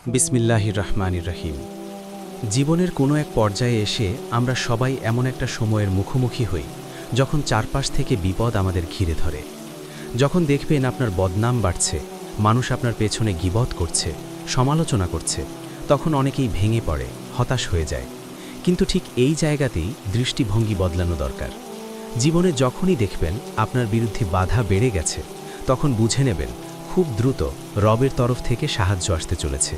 বিসমিল্লাহির রহমানির রহিম। জীবনের কোনো এক পর্যায়ে এসে আমরা সবাই এমন একটা সময়ের মুখোমুখি হই যখন চারপাশ থেকে বিপদ আমাদের ঘিরে ধরে। যখন দেখবেন আপনার বদনাম বাড়ছে, মানুষ আপনার পেছনে গীবত করছে, সমালোচনা করছে, তখন অনেকেই ভেঙে পড়ে, হতাশ হয়ে যায়। কিন্তু ঠিক এই জায়গাতেই দৃষ্টিভঙ্গি বদলানো দরকার। জীবনে যখনই দেখবেন আপনার বিরুদ্ধে বাধা বেড়ে গেছে, তখন বুঝে নেবেন খুব দ্রুত রবের তরফ থেকে সাহায্য আসতে চলেছে।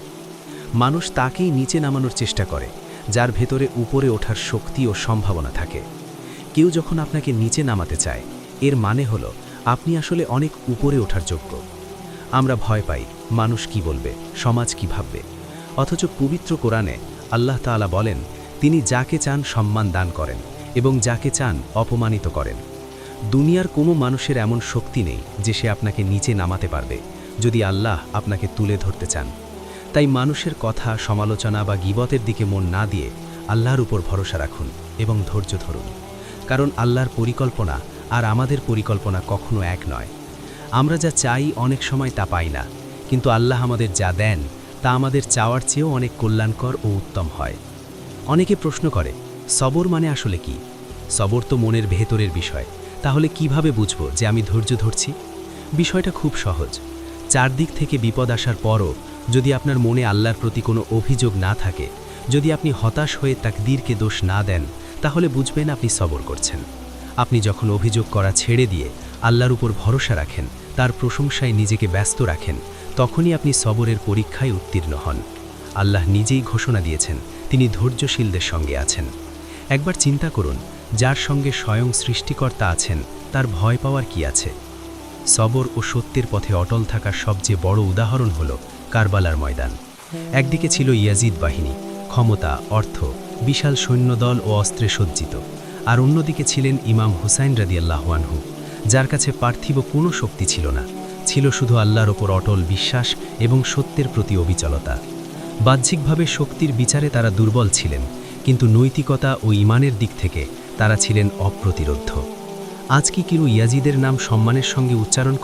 মানুষ তাকেই নিচে নামানোর চেষ্টা করে যার ভেতরে উপরে ওঠার শক্তি ও সম্ভাবনা থাকে। কেউ যখন আপনাকে নিচে নামাতে চায়, এর মানে হলো আপনি আসলে অনেক উপরে ওঠার যোগ্য। আমরা ভয় পাই মানুষ কি বলবে, সমাজ কি ভাববে, অথচ পবিত্র কোরআনে আল্লাহ তাআলা বলেন তিনি যাকে চান সম্মান দান করেন এবং যাকে চান অপমানিত করেন। দুনিয়ার কোনো মানুষের এমন শক্তি নেই যে সে আপনাকে নিচে নামাতে পারবে যদি আল্লাহ আপনাকে তুলে ধরতে চান। তাই মানুষের কথা, সমালোচনা বা গীবতের দিকে মন না দিয়ে আল্লাহর উপর ভরসা রাখুন এবং ধৈর্য ধরুন। কারণ আল্লাহর পরিকল্পনা আর আমাদের পরিকল্পনা কখনো এক নয়। আমরা যা চাই অনেক সময় তা পাই না, কিন্তু আল্লাহ আমাদের যা দেন তা আমাদের চাওয়ার চেয়েও অনেক কল্যাণকর ও উত্তম হয়। অনেকে প্রশ্ন করে সবর মানে আসলে কি? সবর তো মনের ভেতরের বিষয়, তাহলে কিভাবে বুঝব যে আমি ধৈর্য ধরছি? বিষয়টা খুব সহজ। চারদিক থেকে বিপদ আসার পরও যদি আপনার মনে আল্লাহর প্রতি কোনো অভিযোগ না থাকে, যদি আপনি হতাশ হয়ে তাকদীরকে দোষ না দেন, তাহলে বুঝবেন আপনি সবর করছেন। আপনি যখন অভিযোগ করা ছেড়ে দিয়ে আল্লাহর উপর ভরসা রাখেন, তার প্রশংসায় নিজেকে ব্যস্ত রাখেন, তখনই আপনি সবরের পরীক্ষায় উত্তীর্ণ হন। আল্লাহ নিজেই ঘোষণা দিয়েছেন তিনি ধৈর্যশীলদের সঙ্গে আছেন। একবার চিন্তা করুন, যার সঙ্গে স্বয়ং সৃষ্টিকর্তা আছেন তার ভয় পাওয়ার কি আছে? সবর ও সত্যের পথে অটল থাকার সবচেয়ে বড় উদাহরণ হল কারবালার ময়দান। একদিকে ছিল ইয়াজিদ বাহিনী, ক্ষমতা, অর্থ, বিশাল সৈন্যদল ও অস্ত্রে সজ্জিত, আর অন্যদিকে ছিলেন ইমাম হুসাইন রাদিয়াল্লাহু আনহু, যার কাছে পার্থিব কোনো শক্তি ছিল না, ছিল শুধু আল্লাহর ওপর অটল বিশ্বাস এবং সত্যের প্রতি অবিচলতা। বাহ্যিকভাবে শক্তির বিচারে তারা দুর্বল ছিলেন, কিন্তু নৈতিকতা ও ঈমানের দিক থেকে তারা ছিলেন অপ্রতিরোধ্য। আজ কি কেউ ইয়াজিদের নাম সম্মানের সঙ্গে উচ্চারণ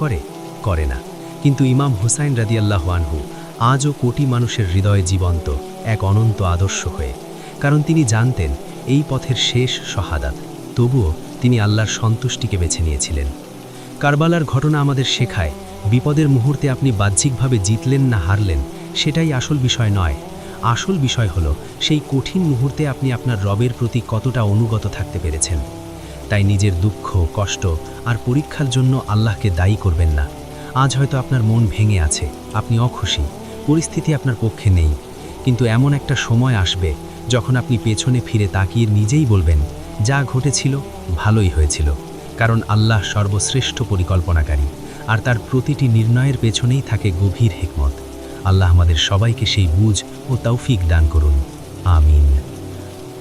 করে না, কিন্তু ইমাম হুসাইন রাদিয়াল্লাহু আনহু আজও কোটি মানুষের হৃদয়ে জীবন্ত এক অনন্ত আদর্শ হয়ে। কারণ তিনি জানতেন এই পথের শেষ শাহাদাত, তবুও তিনি আল্লাহর সন্তুষ্টিকে বেছে নিয়েছিলেন। কারবালার ঘটনা আমাদের শেখায় বিপদের মুহূর্তে আপনি বাহ্যিকভাবে জিতলেন না হারলেন সেটাই আসল বিষয় নয়। আসল বিষয় হলো সেই কঠিন মুহূর্তে আপনি আপনার রবের প্রতি কতটা অনুগত থাকতে পেরেছেন। তাই নিজের দুঃখ, কষ্ট আর পরীক্ষার জন্য আল্লাহকে দায়ী করবেন না। আজ হয়তো আপনার মন ভেঙে আছে, আপনি অখুশি, পরিস্থিতি আপনার পক্ষে নেই, কিন্তু এমন একটা সময় আসবে যখন আপনি পেছনে ফিরে তাকিয়ে নিজেই বলবেন যা ঘটেছিল ভালোই হয়েছিল। কারণ আল্লাহ সর্বশ্রেষ্ঠ পরিকল্পনাকারী, আর তার প্রতিটি নির্ণয়ের পেছনেই থাকে গভীর হিকমত। আল্লাহ আমাদের সবাইকে সেই বুঝ ও তৌফিক দান করুন, আমিন।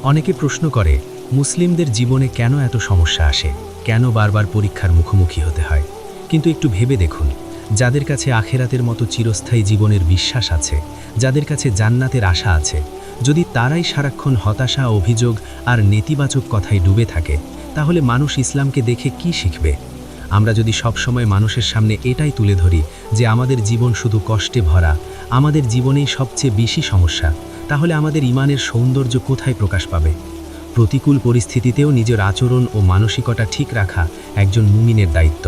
অনেকে প্রশ্ন করে মুসলিমদের জীবনে কেন এত সমস্যা আসে, কেন বারবার পরীক্ষার মুখোমুখি হতে হয়? কিন্তু একটু ভেবে দেখুন, যাদের কাছে আখেরাতের মতো চিরস্থায়ী জীবনের বিশ্বাস আছে, যাদের কাছে জান্নাতের আশা আছে, যদি তারাই সারাক্ষণ হতাশা, অভিযোগ আর নেতিবাচক কথায় ডুবে থাকে, তাহলে মানুষ ইসলামকে দেখে কি শিখবে? আমরা যদি সবসময় মানুষের সামনে এটাই তুলে ধরি যে আমাদের জীবন শুধু কষ্টে ভরা, আমাদের জীবনেই সবচেয়ে বেশি সমস্যা, তাহলে আমাদের ঈমানের সৌন্দর্য কোথায় প্রকাশ পাবে? প্রতিকূল পরিস্থিতিতেও নিজের আচরণ ও মানসিকতা ঠিক রাখা একজন মুমিনের দায়িত্ব।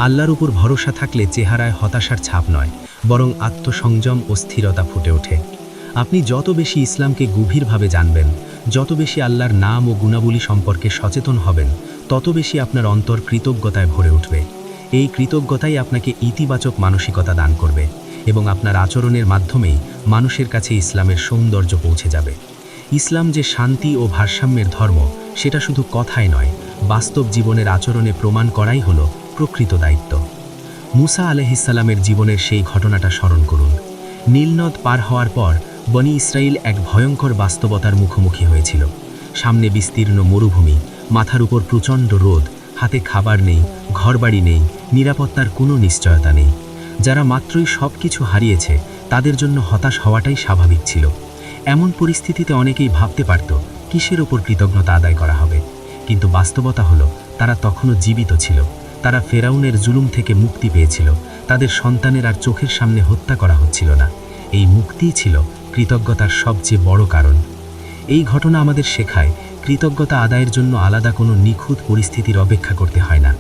আল্লাহর উপর ভরসা থাকলে চেহারায় হতাশার ছাপ নয়, বরং আত্মসংযম ও স্থিরতা ফুটে ওঠে। আপনি যত বেশি ইসলামকে গভীরভাবে জানবেন, যত বেশি আল্লাহর নাম ও গুণাবলী সম্পর্কে সচেতন হবেন, তত বেশি আপনার অন্তর কৃতজ্ঞতায় ভরে উঠবে। এই কৃতজ্ঞতাই আপনাকে ইতিবাচক মানসিকতা দান করবে এবং আপনার আচরণের মাধ্যমেই মানুষের কাছে ইসলামের সৌন্দর্য পৌঁছে যাবে। ইসলাম যে শান্তি ও ভারসাম্যের ধর্ম, সেটা শুধু কথাই নয়, বাস্তব জীবনের আচরণে প্রমাণ করাই হলো প্রকৃত দায়িত্ব। মুসা আলাইহিসসালামের জীবনের সেই ঘটনাটা স্মরণ করুন। নীলনদ পার হওয়ার পর বনি ইসরাইল এক ভয়ঙ্কর বাস্তবতার মুখোমুখি হয়েছিল। সামনে বিস্তীর্ণ মরুভূমি, মাথার উপর প্রচণ্ড রোদ, হাতে খাবার নেই, ঘরবাড়ি নেই, নিরাপত্তার কোনো নিশ্চয়তা নেই। যারা মাত্রই সব কিছু হারিয়েছে তাদের জন্য হতাশ হওয়াটাই স্বাভাবিক ছিল। এমন পরিস্থিতিতে অনেকেই ভাবতে পারত কিসের ওপর কৃতজ্ঞতা আদায় করা হবে, কিন্তু বাস্তবতা হলো তারা তখনও জীবিত ছিল। তারা ফেরাউনের জুলুম থেকে মুক্তি পেয়েছিল, তাদের সন্তানের আর চোখের সামনে হত্যা করা হচ্ছিল না। এই মুক্তিই ছিল কৃতজ্ঞতার সবচেয়ে বড় কারণ। এই ঘটনা আমাদের শেখায় কৃতজ্ঞতা আদায়ের জন্য আলাদা কোনো নিখুঁত পরিস্থিতির অপেক্ষা করতে হয় না।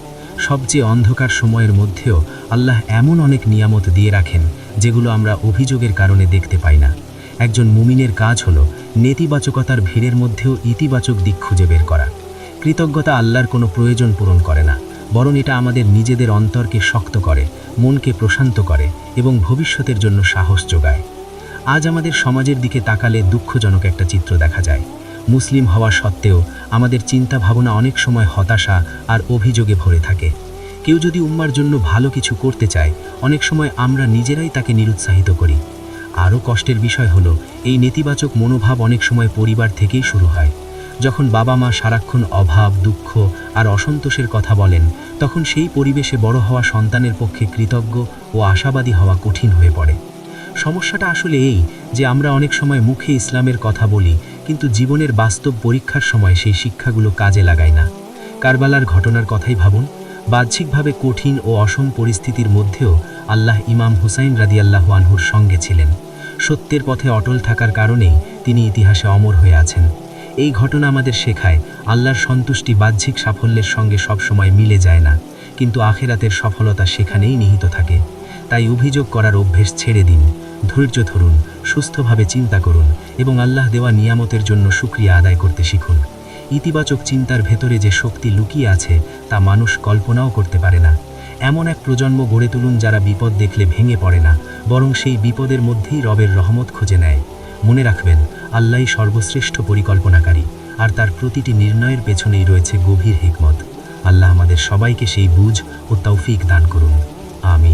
সবচেয়ে অন্ধকার সময়ের মধ্যেও আল্লাহ এমন অনেক নিয়ামত দিয়ে রাখেন যেগুলো আমরা অভিযোগের কারণে দেখতে পাই না। একজন মুমিনের কাজ হলো নেতিবাচকতার ভিড়ের মধ্যেও ইতিবাচক দিক খুঁজে বের করা। কৃতজ্ঞতা আল্লাহর কোনো প্রয়োজন পূরণ করে না, বরং এটা আমাদের নিজেদের অন্তরকে শক্ত করে, মনকে প্রশান্ত করে এবং ভবিষ্যতের জন্য সাহস যোগায়। আজ আমাদের সমাজের দিকে তাকালে দুঃখজনক একটা চিত্র দেখা যায়। মুসলিম হওয়া সত্ত্বেও আমাদের চিন্তা ভাবনা অনেক সময় হতাশা আর অভিযোগে ভরে থাকে। কেউ যদি উম্মার জন্য ভালো কিছু করতে চায়, অনেক সময় আমরা নিজেরাই তাকে নিরুৎসাহিত করি। আরও কষ্টের বিষয় হলো এই নেতিবাচক মনোভাব অনেক সময় পরিবার থেকেই শুরু হয়। যখন বাবা মা সারাক্ষণ অভাব, দুঃখ আর অসন্তোষের কথা বলেন, তখন সেই পরিবেশে বড় হওয়া সন্তানের পক্ষে কৃতজ্ঞ ও আশাবাদী হওয়া কঠিন হয়ে পড়ে। সমস্যাটা আসলে এই যে আমরা অনেক সময় মুখে ইসলামের কথা বলি, কিন্তু জীবনের বাস্তব পরীক্ষার সময় সেই শিক্ষাগুলো কাজে লাগাই না। কারবালার ঘটনার কথাই ভাবুন। বাহ্যিকভাবে কঠিন ও অসম পরিস্থিতির মধ্যেও আল্লাহ ইমাম হুসাইন রাদিয়াল্লাহু আনহুর সঙ্গে ছিলেন। সত্যের পথে অটল থাকার কারণেই তিনি ইতিহাসে অমর হয়ে আছেন। এই ঘটনা আমাদের শেখায় আল্লাহর সন্তুষ্টি বাহ্যিক সাফল্যের সঙ্গে সবসময় মিলে যায় না, কিন্তু আখিরাতের সফলতা সেখানেই নিহিত থাকে। তাই অভিযোগ করার অভ্যেস ছেড়ে দিন, ধৈর্য ধরুন, সুস্থভাবে চিন্তা করুন এবং আল্লাহ দেওয়া নিয়ামতের জন্য শুকরিয়া আদায় করতে শিখুন। ইতিবাচক চিন্তার ভেতরে যে শক্তি লুকিয়ে আছে তা মানুষ কল্পনাও করতে পারে না। এমন এক প্রজন্ম গড়ে তুলুন যারা বিপদ দেখলে ভেঙে পড়ে না, বরং সেই বিপদের মধ্যেই রবের রহমত খুঁজে নেয়। মনে রাখবেন, আল্লাহই সর্বশ্রেষ্ঠ পরিকল্পনাকারী, আর তার প্রতিটি নির্ণয়ের পেছনেই রয়েছে গভীর হিকমত। আল্লাহ আমাদের সবাইকে সেই বুঝ ও তৌফিক দান করুন। আমিন।